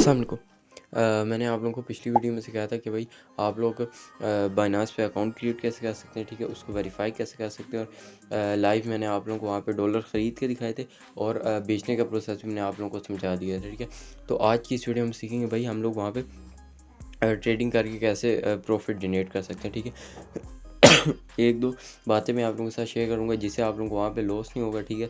अस्सलाम वालेकुम। मैंने आप लोगों को पिछली वीडियो में सिखाया था कि भाई आप लोग बाइनांस पे अकाउंट क्रिएट कैसे कर सकते हैं, ठीक है, उसको वेरीफाई कैसे कर सकते हैं। और लाइव मैंने आप लोगों को वहाँ पे डॉलर ख़रीद के दिखाए थे और बेचने का प्रोसेस भी मैंने आप लोगों को समझा दिया था, ठीक है। तो आज की इस वीडियो में सीखेंगे भाई हम लोग वहाँ पे ट्रेडिंग करके कैसे प्रॉफिट जनरेट कर सकते हैं, ठीक है। एक दो बातें मैं आप लोगों के साथ शेयर करूँगा जिससे आप लोगों को वहाँ पे लॉस नहीं होगा, ठीक है।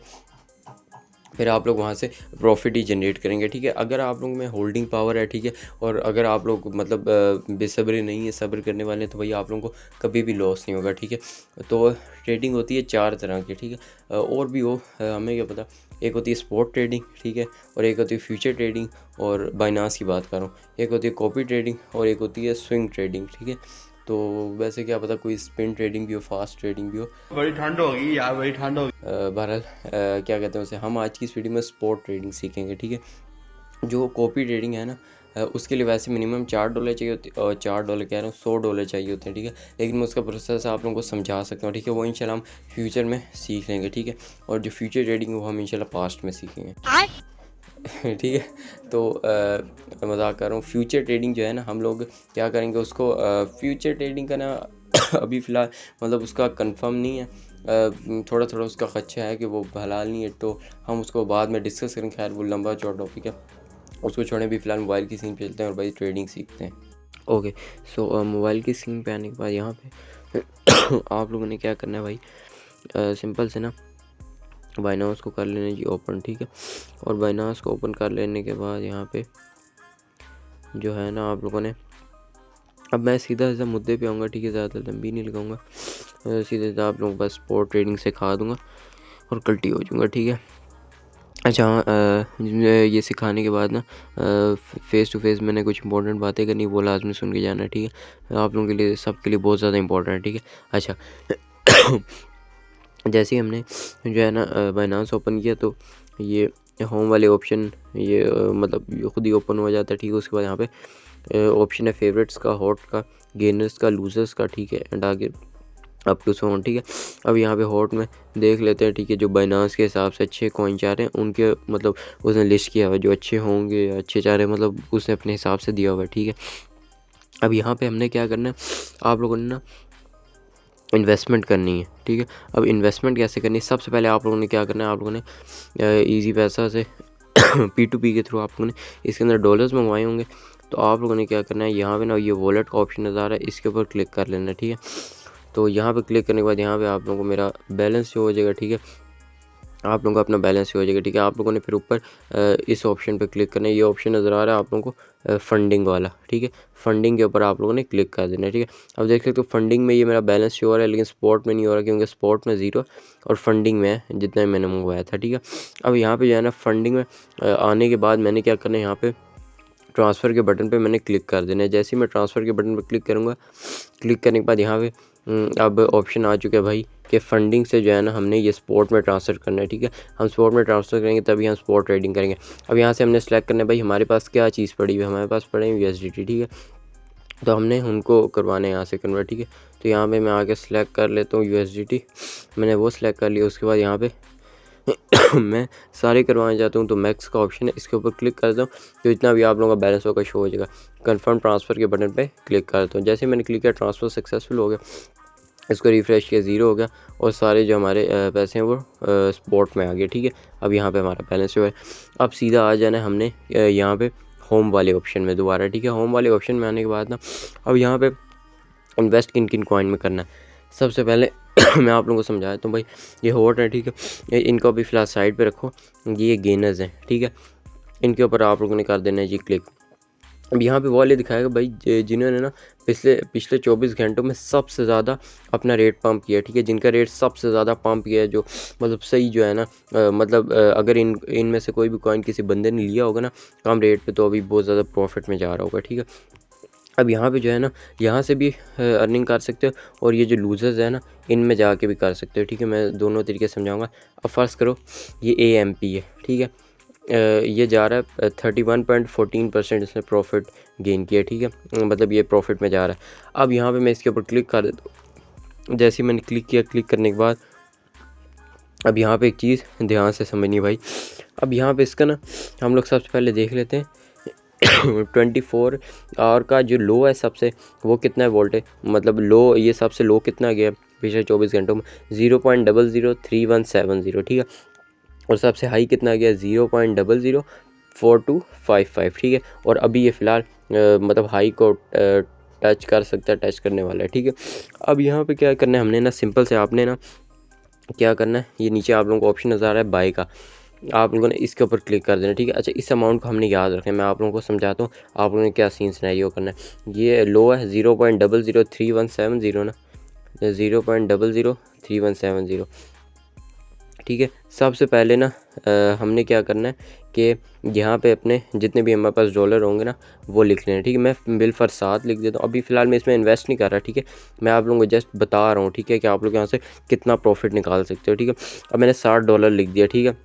फिर आप लोग वहाँ से प्रॉफिट ही जनरेट करेंगे, ठीक है। अगर आप लोगों में होल्डिंग पावर है, ठीक है, और अगर आप लोग मतलब बेसब्री नहीं है, सब्र करने वाले हैं, तो भाई आप लोगों को कभी भी लॉस नहीं होगा, ठीक है। तो ट्रेडिंग होती है 4 तरह की, ठीक है। और भी हो, हमें क्या पता। एक होती है स्पॉट ट्रेडिंग, ठीक है, और एक होती है फ्यूचर ट्रेडिंग, और बाइनांस की बात कर रहा हूँ। एक होती है कॉपी ट्रेडिंग और एक होती है स्विंग ट्रेडिंग, ठीक है। तो वैसे क्या पता कोई स्पिन ट्रेडिंग भी हो, फास्ट ट्रेडिंग भी हो। बड़ी ठंड होगी यार, बड़ी ठंड होगी। बहरहाल क्या कहते हैं उसे, हम आज की इस वीडियो में स्पॉट ट्रेडिंग सीखेंगे, ठीक है। जो कॉपी ट्रेडिंग है ना, उसके लिए वैसे मिनिमम $4 चाहिए होते, और $4 कह रहा हूँ, $100 चाहिए होते हैं, ठीक है। लेकिन मैं उसका प्रोसेस आप लोगों को समझा सकता हूँ, ठीक है। वो इंशाल्लाह हम फ्यूचर में सीख लेंगे, ठीक है। और जो फ्यूचर ट्रेडिंग है वो हम इंशाल्लाह पास्ट में सीखेंगे। ठीक है। तो मजाक कर रहा हूँ। फ्यूचर ट्रेडिंग जो है ना, हम लोग क्या करेंगे उसको, फ्यूचर ट्रेडिंग का ना अभी फ़िलहाल मतलब उसका कंफर्म नहीं है। थोड़ा थोड़ा उसका खदशा है कि वो हलाल नहीं है, तो हम उसको बाद में डिस्कस करेंगे। खैर वो लंबा चौड़ा टॉपिक है, उसको छोड़ें। भी फ़िलहाल मोबाइल की स्क्रीन पे चलते हैं और भाई ट्रेडिंग सीखते हैं। ओके। सो मोबाइल की स्क्रीन पे आने के बाद यहाँ पे आप लोगों ने क्या करना है भाई, सिंपल से ना बाइनांस को कर लेना जी ओपन, ठीक है। और बाइनांस को ओपन कर लेने के बाद यहाँ पे जो है ना आप लोगों ने, अब मैं सीधा सीधा मुद्दे पे आऊँगा, ठीक है, ज़्यादा लंबी नहीं लगाऊंगा। सीधा सीधा आप लोगों को बस स्पॉट ट्रेडिंग सिखा दूँगा और कल्टी हो जाऊँगा, ठीक है। अच्छा, ये सिखाने के बाद ना फेस टू फेस मैंने कुछ इंपॉर्टेंट बातें करनी, वो लाजमी सुन के जाना, ठीक है। आप लोगों के लिए, सबके लिए बहुत ज़्यादा इंपॉर्टेंट है, ठीक है। अच्छा जैसे ही हमने जो है ना बाइनांस ओपन किया, तो ये होम वाले ऑप्शन ये मतलब ये खुद ही ओपन हो जाता है, ठीक है। उसके बाद यहाँ पे ऑप्शन है फेवरेट्स का, हॉट का, गेनर्स का, लूजर्स का, ठीक है, एंड आगे अप टू सो ऑन, ठीक है। अब यहाँ पे हॉट में देख लेते हैं, ठीक है, जो बाइनांस के हिसाब से अच्छे कॉइन चाह रहे हैं उनके मतलब उसने लिस्ट किया हुआ है, जो अच्छे होंगे, अच्छे चाह रहे हैं मतलब उसने अपने हिसाब से दिया हुआ है, ठीक है। अब यहाँ पे हमने क्या करना है, आप लोगों ने ना इन्वेस्टमेंट करनी है, ठीक है। अब इन्वेस्टमेंट कैसे करनी है, सबसे पहले आप लोगों ने क्या करना है, आप लोगों ने ईजी पैसा से P2P के थ्रू आप लोगों ने इसके अंदर डॉलर्स मंगवाए होंगे। तो आप लोगों ने क्या करना है, यहाँ पे ना ये वॉलेट का ऑप्शन नज़र आ रहा है, इसके ऊपर क्लिक कर लेना, ठीक है। तो यहाँ पे क्लिक करने के बाद यहाँ पे आप लोगों को मेरा बैलेंस शो हो जाएगा, ठीक है। आप लोगों को अपना बैलेंस हो जाएगा, ठीक है। आप लोगों ने फिर ऊपर इस ऑप्शन पे क्लिक करना है, ये ऑप्शन नज़र आ रहा है आप लोगों को फंडिंग वाला, ठीक है। फंडिंग के ऊपर आप लोगों ने क्लिक कर देना है, ठीक है। अब देख सकते हो फंडिंग में ये मेरा बैलेंस शो हो रहा है, लेकिन स्पॉट में नहीं हो रहा, क्योंकि स्पॉट में 0 और फंडिंग में जितना मैंने मंगवाया था, ठीक है। अब यहाँ पर जो है ना फंडिंग में आने के बाद मैंने क्या करना है, यहाँ पर ट्रांसफ़र के बटन पे मैंने क्लिक कर देना है। जैसे ही मैं ट्रांसफ़र के बटन पर क्लिक करूँगा, क्लिक करने के बाद यहाँ पे अब ऑप्शन आ चुका है भाई कि फ़ंडिंग से जो है ना हमने ये स्पॉट में ट्रांसफ़र करना है, ठीक है। हम स्पॉट में ट्रांसफ़र करेंगे तभी हम स्पॉट ट्रेडिंग करेंगे। अब यहाँ से हमने सेलेक्ट करना है भाई हमारे पास क्या चीज़ पड़ी हुई है, हमारे पास पड़े हैं USDT, ठीक है। तो हमने उनको करवाना है यहाँ से कन्वर्ट, ठीक है। तो यहाँ पे मैं आके सेलेक्ट कर लेता हूँ USDT, मैंने वो सिलेक्ट कर लिया। उसके बाद यहाँ पे मैं सारे करवाना चाहता हूँ, तो मैक्स का ऑप्शन है, इसके ऊपर क्लिक करता हूँ, तो इतना भी आप लोगों का बैलेंस होगा शो हो जाएगा। कंफर्म ट्रांसफ़र के बटन पे क्लिक करता हूँ। जैसे मैंने क्लिक किया ट्रांसफ़र सक्सेसफुल हो गया, इसको रिफ़्रेश किया 0 हो गया और सारे जो हमारे पैसे हैं वो स्पॉट में आ गए, ठीक है। अब यहाँ पे हमारा बैलेंस जो है, अब सीधा आ जाना है हमने यहाँ पे होम वाले ऑप्शन में दोबारा, ठीक है। होम वाले ऑप्शन में आने के बाद ना अब यहाँ पे इन्वेस्ट किन किन कॉइन में करना है, सबसे पहले मैं आप लोगों को समझाया तो भाई ये हॉट है, ठीक है। इनको अभी फ़िलहाल साइड पे रखो, ये गेनर्स हैं, ठीक है। इनके ऊपर आप लोगों ने कर देना है जी क्लिक। अब यहाँ पे वाले दिखाएगा भाई जिन्होंने ना पिछले 24 घंटों में सबसे ज़्यादा अपना रेट पंप किया, ठीक है। जिनका रेट सबसे ज़्यादा पंप किया है, जो मतलब सही जो है ना अगर इनमें से कोई भी कॉइन किसी बंदे ने लिया होगा ना कम रेट पे, तो अभी बहुत ज़्यादा प्रॉफिट में जा रहा होगा, ठीक है। अब यहाँ पे जो है ना यहाँ से भी अर्निंग कर सकते हो, और ये जो लूजर्स है ना इनमें जाके भी कर सकते हो, ठीक है। मैं दोनों तरीके समझाऊंगा। अब फ़र्ज़ करो ये AMP है, ठीक है। ये जा रहा है 31.14% इसने प्रॉफिट गेन किया, ठीक है। मतलब ये प्रॉफिट में जा रहा है। अब यहाँ पे मैं इसके ऊपर क्लिक कर देता हूँ। जैसे ही मैंने क्लिक किया, क्लिक करने के बाद अब यहाँ पे एक चीज़ ध्यान से समझनी भाई। अब यहाँ पे इसका ना हम लोग सबसे पहले देख लेते हैं 24 आवर का जो लो है सबसे, वो कितना है वोल्ट है, मतलब लो, ये सबसे लो कितना गया पिछले 24 घंटों में 0.003170, ठीक है। और सबसे हाई कितना गया 0.004255, ठीक है। और अभी ये फ़िलहाल मतलब हाई को टच कर सकता है, टच करने वाला है, ठीक है। अब यहाँ पे क्या करना है हमने ना, सिंपल से आपने ना क्या करना है, ये नीचे आप लोगों को ऑप्शन नज़र आ रहा है बाय का, आप लोगों ने इसके ऊपर क्लिक कर देना, ठीक है। अच्छा, इस अमाउंट को हमने याद रखना है, मैं आप लोगों को समझाता हूँ आप लोगों ने क्या सीन सिनेरियो करना है। ये लो है 0.003170 ना, 0.003170, ठीक है। सबसे पहले ना हमने क्या करना है कि यहाँ पे अपने जितने भी हमारे पास डॉलर होंगे ना वो लिख लेना, ठीक है। मैं बिल फॉर 7 लिख देता हूँ। अभी फ़िलहाल मैं इसमें इन्वेस्ट नहीं कर रहा, ठीक है, मैं आप लोगों को जस्ट बता रहा हूँ, ठीक है, कि आप लोग यहाँ से कितना प्रॉफिट निकाल सकते हो, ठीक है। अब मैंने $60 लिख दिया, ठीक है।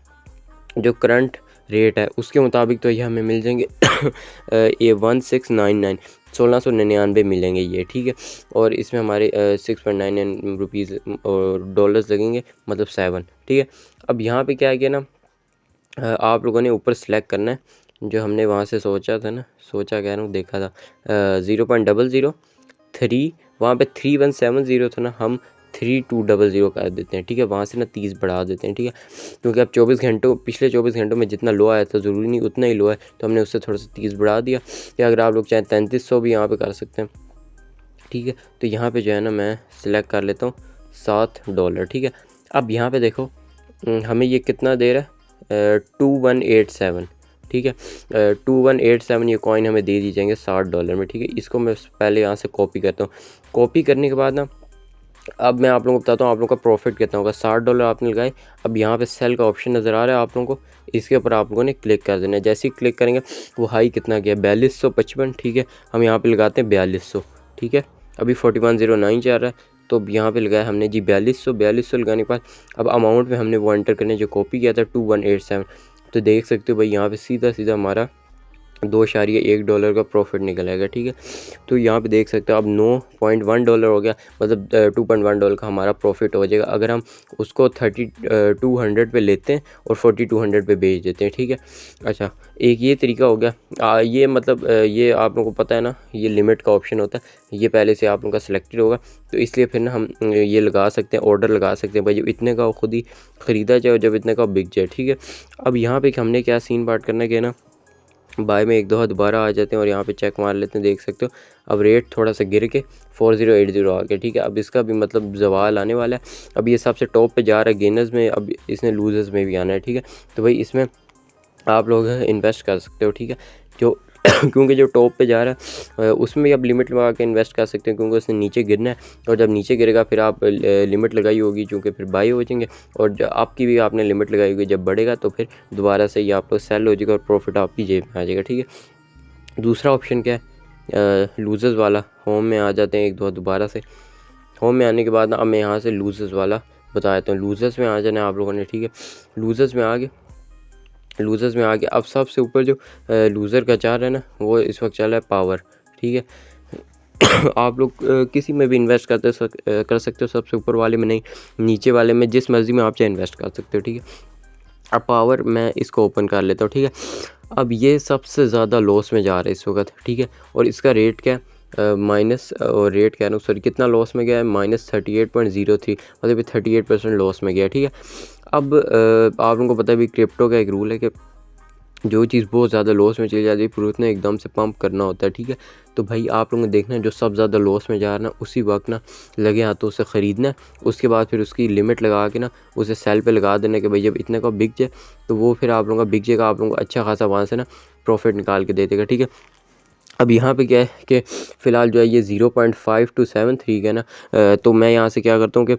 जो करंट रेट है उसके मुताबिक तो ये हमें मिल जाएंगे ये 1699 1699 मिलेंगे ये, ठीक है। और इसमें हमारे 6.99 रुपीज़ डॉलर्स लगेंगे, मतलब 7, ठीक है। अब यहाँ पे क्या है कि ना आप लोगों ने ऊपर सेलेक्ट करना है जो हमने वहाँ से सोचा था ना, सोचा कह रहा हूँ, देखा था 0.003, वहाँ पे 3170 था ना, हम 3200 कर देते हैं, ठीक है। वहाँ से ना 30 बढ़ा देते हैं, ठीक है, क्योंकि अब 24 घंटों पिछले 24 घंटों में जितना लो आया था ज़रूरी नहीं उतना ही लो है, तो हमने उससे थोड़ा सा 30 बढ़ा दिया, या अगर आप लोग चाहें 3300 भी यहाँ पे कर सकते हैं, ठीक है। तो यहाँ पे जो है ना मैं सिलेक्ट कर लेता हूँ $7, ठीक है। अब यहाँ पे देखो हमें ये कितना दे रहा है 2187, ठीक है। 2187 ये कॉइन हमें दे दी जाएंगे $60 में, ठीक है। इसको मैं पहले यहाँ से कॉपी करता हूँ। कॉपी करने के बाद ना अब मैं आप लोगों को बताता हूँ आप लोगों का प्रॉफिट कितना होगा। $60 आपने लगाए, अब यहाँ पे सेल का ऑप्शन नज़र आ रहा है आप लोगों को, इसके ऊपर आप लोगों ने क्लिक कर देना है। जैसे ही क्लिक करेंगे वो हाई कितना गया 4255, ठीक है। हम यहाँ पे लगाते हैं 4200, ठीक है। अभी 4109 चल रहा है, तो यहाँ पे लगाया हमने जी 4200 लगाने के बाद अब अमाउंट में हमने वो एंटर करने जो कॉपी किया था 2187, तो देख सकते हो भाई यहाँ पे सीधा सीधा हमारा $2.1 का प्रॉफिट निकल आएगा, ठीक है। तो यहाँ पे देख सकते हो अब $9.1 हो गया, मतलब $2.1 का हमारा प्रॉफिट हो जाएगा अगर हम उसको 3200 पे लेते हैं और 4200 पे बेच देते हैं, ठीक है। अच्छा, एक ये तरीका हो गया। ये मतलब ये आप लोगों को पता है ना, ये लिमिट का ऑप्शन होता है, ये पहले से आप लोगों का सिलेक्टेड होगा, तो इसलिए फिर ना हम ये लगा सकते हैं, ऑर्डर लगा सकते हैं भाई जब इतने का खुद ही ख़रीदा जाए और जब इतने का बिक जाए, ठीक है। अब यहाँ पे हमने क्या सीन बात करना है कि ना बाय में एक दफ़ा दोबारा आ जाते हैं और यहाँ पे चेक मार लेते हैं, देख सकते हो अब रेट थोड़ा सा गिर के 4080 आ गया, ठीक है। अब इसका भी मतलब जवाल आने वाला है। अब ये सबसे टॉप पे जा रहा है गेनर्स में, अब इसने लूजर्स में भी आना है, ठीक है। तो भाई इसमें आप लोग इन्वेस्ट कर सकते हो, ठीक है। जो क्योंकि जो टॉप पे जा रहा है उसमें भी आप लिमिट लगा के इन्वेस्ट कर सकते हो, क्योंकि उसने नीचे गिरना है, और जब नीचे गिरेगा फिर आप लिमिट लगाई होगी चूँकि फिर बाई हो जाएंगे, और जब आपकी भी आपने लिमिट लगाई होगी, जब बढ़ेगा तो फिर दोबारा से ये आपको सेल हो जाएगा और प्रॉफिट आपकी जेब में आ जाएगा, ठीक है। दूसरा ऑप्शन क्या है लूजर्स वाला, होम में आ जाते हैं एक दो दोबारा से। होम में आने के बाद ना अब मैं यहाँ से लूजर्स वाला बता देता हूँ। लूजर्स में आ जाना है आप लोगों ने, ठीक है। लूजर्स में आ गए अब सबसे ऊपर जो लूज़र का चार्ट है ना वो इस वक्त चल रहा है पावर, ठीक है। आप लोग किसी में भी इन्वेस्ट कर सकते हो, सबसे ऊपर वाले में नहीं, नीचे वाले में, जिस मर्ज़ी में आप चाहे इन्वेस्ट कर सकते हो, ठीक है। अब पावर मैं इसको ओपन कर लेता हूँ, ठीक है। अब ये सबसे ज़्यादा लॉस में जा रहा है इस वक्त, ठीक है। और इसका रेट क्या है माइनस, और रेट कह रहा हूँ सॉरी, कितना लॉस में गया है -38.03, मतलब ये 38% लॉस में गया, ठीक है। अब आप लोगों को पता है भी क्रिप्टो का एक रूल है कि जो चीज़ बहुत ज़्यादा लॉस में चली जाती है फिर उसने एकदम से पंप करना होता है, ठीक है। तो भाई आप लोगों ने देखना है जो सब ज़्यादा लॉस में जा रहा है ना उसी वक्त ना लगे हाथों उसे ख़रीदना है, उसके बाद फिर उसकी लिमिट लगा के ना उसे सेल पे लगा देना कि भाई जब इतने का बिक जाए तो वो फिर आप लोगों का बिक जाएगा, आप लोगों को अच्छा खासा वहाँ से ना प्रॉफिट निकाल के दे देगा, ठीक है। अब यहाँ पे क्या है कि फ़िलहाल जो है ये 0.5273 है ना, तो मैं यहाँ से क्या करता हूँ कि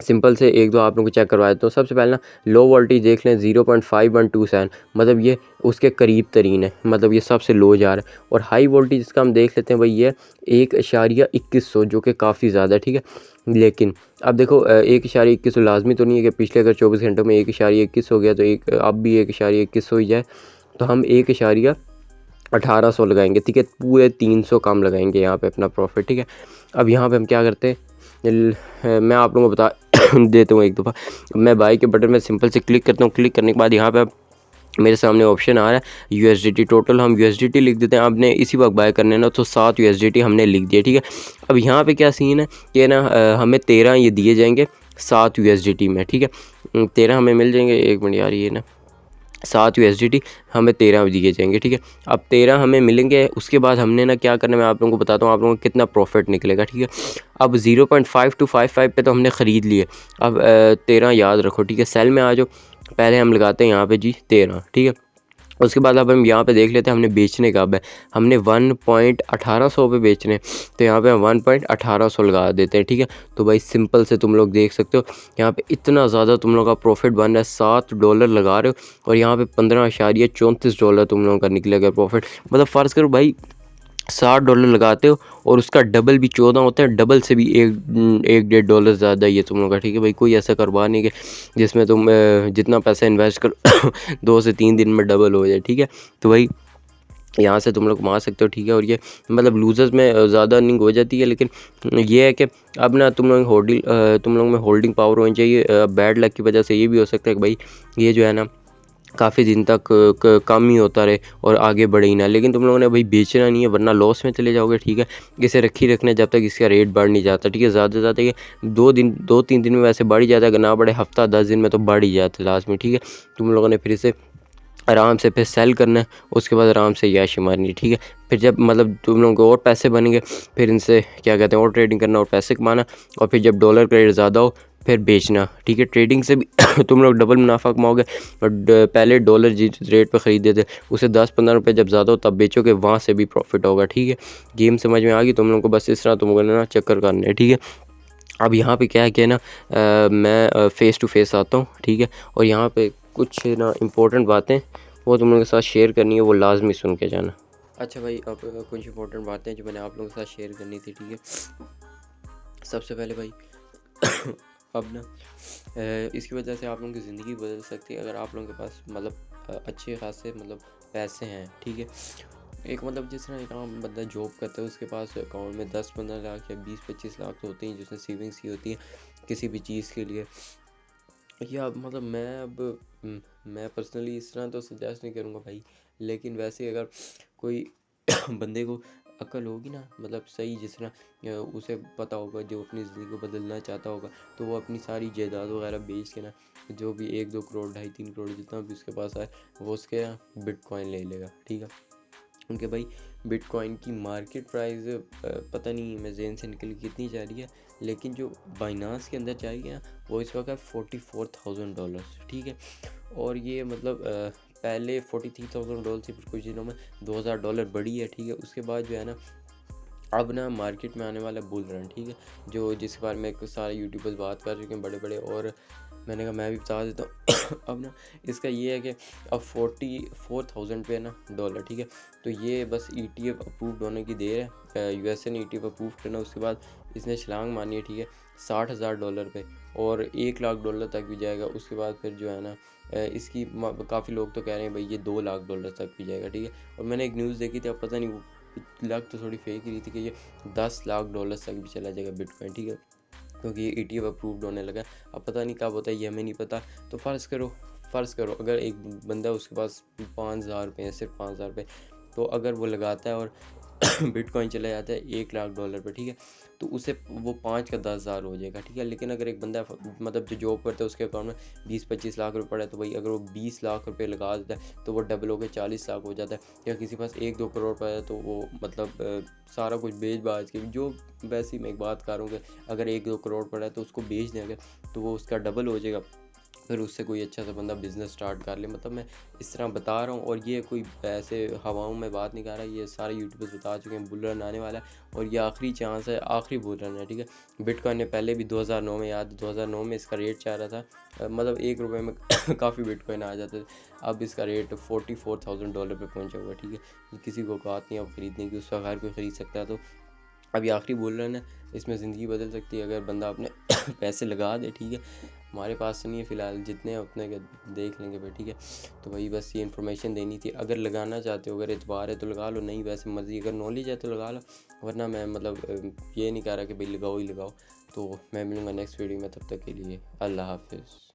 सिंपल से एक दो आप लोगों को चेक करवा देता हूँ। सबसे पहले ना लो वोल्टेज देख लें 0.5127, मतलब ये उसके करीब तरीन है, मतलब ये सबसे लो जा रहा है। और हाई वोल्टेज इसका हम देख लेते हैं भाई ये 1.2100 जो कि काफ़ी ज़्यादा है, ठीक है। लेकिन अब देखो 1.2100 लाजमी तो नहीं है कि पिछले अगर 24 घंटों में 1.21 हो गया तो एक अब भी 1.21 हो ही जाए, तो हम 1.1800 लगाएंगे, ठीक है। पूरे 300 कम लगाएंगे यहाँ पे अपना प्रॉफिट, ठीक है। अब यहाँ पे हम क्या करते हैं मैं आप लोगों को बता देता हूँ एक दफ़ा। मैं बाई के बटन में सिंपल से क्लिक करता हूँ, क्लिक करने के बाद यहाँ पे मेरे सामने ऑप्शन आ रहा है यूएसडीटी, टोटल हम यूएसडीटी लिख देते हैं। आपने इसी वक्त बाय करने ना तो 7 यूएसडीटी हमने लिख दिया, ठीक है। अब यहाँ पे क्या सीन है कि ना हमें 13 ये दिए जाएंगे 7 यूएसडीटी में, ठीक है। 13 हमें मिल जाएंगे, एक मिनट यार, ये ना 7 यूएसडीटी हमें 13 दिए जाएंगे, ठीक है। अब 13 हमें मिलेंगे, उसके बाद हमने ना क्या करना है, मैं आप लोगों को बताता हूँ आप लोगों को कितना प्रॉफिट निकलेगा, ठीक है। अब 0.5255 पे तो हमने ख़रीद लिए। अब 13 याद रखो, ठीक है। सेल में आ जाओ, पहले हम लगाते हैं यहाँ पे जी 13, ठीक है। उसके बाद अब हम यहाँ पे देख लेते हैं हमने बेचने कब है। हमने 1.1800 पे बेचने हैं, तो यहाँ पे हम 1.1800 लगा देते हैं, ठीक है। तो भाई सिंपल से तुम लोग देख सकते हो यहाँ पे इतना ज़्यादा तुम लोग का प्रॉफिट बन रहा है। $7 लगा रहे हो और यहाँ पे $15.34 तुम लोगों का निकलेगा प्रॉफिट। मतलब फ़र्ज़ करो भाई $60 लगाते हो और उसका डबल भी 14 होता है, डबल से भी एक डेढ़ डॉलर ज़्यादा ही है तुम लोगों का, ठीक है भाई। कोई ऐसा कारोबार नहीं कि जिसमें तुम जितना पैसा इन्वेस्ट करो 2 से 3 दिन में डबल हो जाए, ठीक है। तो भाई यहाँ से तुम लोग कमा सकते हो, ठीक है। और ये मतलब लूजर्स में ज़्यादा अर्निंग हो जाती है, लेकिन ये है कि अब ना तुम लोग में होल्डिंग पावर होनी चाहिए। बैड लक की वजह से ये भी हो सकता है कि भाई ये जो है ना काफ़ी दिन तक कम ही होता रहे और आगे बढ़े ही ना। लेकिन तुम लोगों ने भाई बेचना नहीं है वरना लॉस में चले जाओगे, ठीक है। इसे रखी रखना जब तक इसका रेट बढ़ नहीं जाता, ठीक है। ज़्यादा से ज़्यादा ये 2-3 दिन में वैसे बढ़ ही जाता है, अगर ना बढ़े हफ्ता 10 दिन में तो बढ़ ही जाता है लास्ट में, ठीक है। तुम लोगों ने फिर इसे आराम से फिर सेल करना है, उसके बाद आराम से याशी मारनी है, ठीक है। फिर जब मतलब तुम लोगों को और पैसे बनेंगे फिर इनसे क्या कहते हैं और ट्रेडिंग करना और पैसे कमाना, और फिर जब डॉलर का रेट ज़्यादा हो फिर बेचना, ठीक है। ट्रेडिंग से भी तुम लोग डबल मुनाफा कमाओगे। और पहले डॉलर जिस रेट पर ख़रीदे थे उसे 10-15 रुपये जब ज़्यादा हो तब बेचोगे, वहाँ से भी प्रॉफिट होगा, ठीक है। गेम समझ में आ गई तुम लोगों को, बस इस तरह तुम लोगों ने ना चक्कर करने, ठीक है। अब यहाँ पे क्या है कि ना मैं फ़ेस टू फेस आता हूँ, ठीक है। और यहाँ पे कुछ ना इम्पोर्टेंट बातें वो तुम लोगों के साथ शेयर करनी है, वो लाजमी सुन के जाना। अच्छा भाई, अब कुछ इंपॉर्टेंट बातें जो मैंने आप लोगों के साथ शेयर करनी थी, ठीक है। सबसे पहले भाई अब ना इसकी वजह से आप लोगों की ज़िंदगी बदल सकती है अगर आप लोगों के पास मतलब अच्छे खासे मतलब पैसे हैं, ठीक है। एक मतलब जिस तरह एक आम बंदा जॉब करता है उसके पास अकाउंट में 10-15 लाख या 20-25 लाख तो होते हैं जिसमें सेविंग्स की होती है किसी भी चीज़ के लिए। या मतलब मैं पर्सनली इस तरह तो सजेस्ट नहीं करूँगा भाई, लेकिन वैसे अगर कोई बंदे को अक्ल होगी ना, मतलब सही जिस तरह उसे पता होगा जो अपनी ज़िंदगी को बदलना चाहता होगा, तो वो अपनी सारी जायदाद वगैरह बेच के ना जो भी 1-2 करोड़ 2.5-3 करोड़ जितना भी उसके पास आए वो उसके बिटकॉइन ले लेगा, ठीक है। उनके भाई बिटकॉइन की मार्केट प्राइस पता नहीं मैं ज़हन से निकल कितनी जा रही है, लेकिन जो बाइनांस के अंदर जा रही है ना वो इस वक्त है $44,000, ठीक है। और ये मतलब पहले $43,000 थी, फिर कुछ दिनों में $2,000 बढ़ी है, ठीक है। उसके बाद जो है ना अब ना मार्केट में आने वाला बुल रन, ठीक है, जो जिसके बारे में सारे यूट्यूबर्स बात कर चुके हैं बड़े बड़े, और मैंने कहा मैं भी बता देता हूँ अब ना इसका ये है कि अब 44,000 पे है ना डॉलर, ठीक है। तो ये बस ETF अप्रूव्ड होने की देर है, USA ने ETF अप्रूव करना, उसके बाद इसने छलांग मारनी है, ठीक है, $60,000 पे, और $1,00,000 तक भी जाएगा। उसके बाद फिर जो है ना इसकी काफ़ी लोग तो कह रहे हैं भाई ये $2,00,000 तक भी जाएगा, ठीक है। और मैंने एक न्यूज़ देखी थी, अब पता नहीं वो लग तो थोड़ी फेक ही रही थी कि ये $10,00,000 तक भी चला जाएगा बिटकॉइन, ठीक है, क्योंकि ये ETF अप्रूव्ड होने लगा। अब पता नहीं कब होता है ये हमें नहीं पता। तो फ़र्ज़ करो अगर एक बंदा उसके पास 5,000 रुपये हैं, सिर्फ 5,000 रुपये, तो अगर वो लगाता है और बिटकॉइन चला जाता है $1,00,000 पे, ठीक है, तो उसे वो 5 का 10,000 हो जाएगा, ठीक है। लेकिन अगर एक बंदा मतलब जो जॉब करता है उसके अकाउंट में 20-25 लाख रुपये पड़ा है, तो भाई अगर वो 20 लाख रुपये लगा देता है तो वो डबल हो के 40 लाख हो जाता है। या किसी पास 1-2 करोड़ पड़ा है तो वो मतलब सारा कुछ बेच बाज के जो, वैसे ही मैं एक बात कर रहा हूँ कि अगर 1-2 करोड़ पड़ा है तो उसको बेच देंगे तो वो उसका डबल हो जाएगा, फिर उससे कोई अच्छा सा बंदा बिज़नेस स्टार्ट कर ले। मतलब मैं इस तरह बता रहा हूँ, और ये कोई ऐसे हवाओं में बात नहीं कर रहा, ये सारे यूट्यूबर्स बता चुके हैं बुल रन आने वाला है और ये आखिरी चांस है, आखिरी बुल रन है, ठीक है। बिटकॉइन ने पहले भी 2009 में, याद 2009 में इसका रेट चाह रहा था मतलब $1 में काफ़ी बिटकॉइन आ जाते थे। अब इसका रेट $44,000 पे पहुँचा हुआ है, ठीक है। किसी को औकात नहीं अब ख़रीदने की, उसका हर कोई ख़रीद सकता है। तो अब ये आखिरी बुल रन है, इसमें ज़िंदगी बदल सकती है अगर बंदा अपने पैसे लगा दे, ठीक है। हमारे पास तो नहीं है फ़िलहाल, जितने हैं उतने के देख लेंगे भाई, ठीक है। तो भाई बस ये इन्फॉर्मेशन देनी थी, अगर लगाना चाहते हो, अगर एतबार है तो लगा लो, नहीं वैसे मर्ज़ी, अगर नॉलेज है तो लगा लो, वरना मैं मतलब ये नहीं कह रहा कि भाई लगाओ ही लगाओ। तो मैं मिलूँगा नेक्स्ट वीडियो में, तब तक के लिए अल्लाह हाफ़िज़।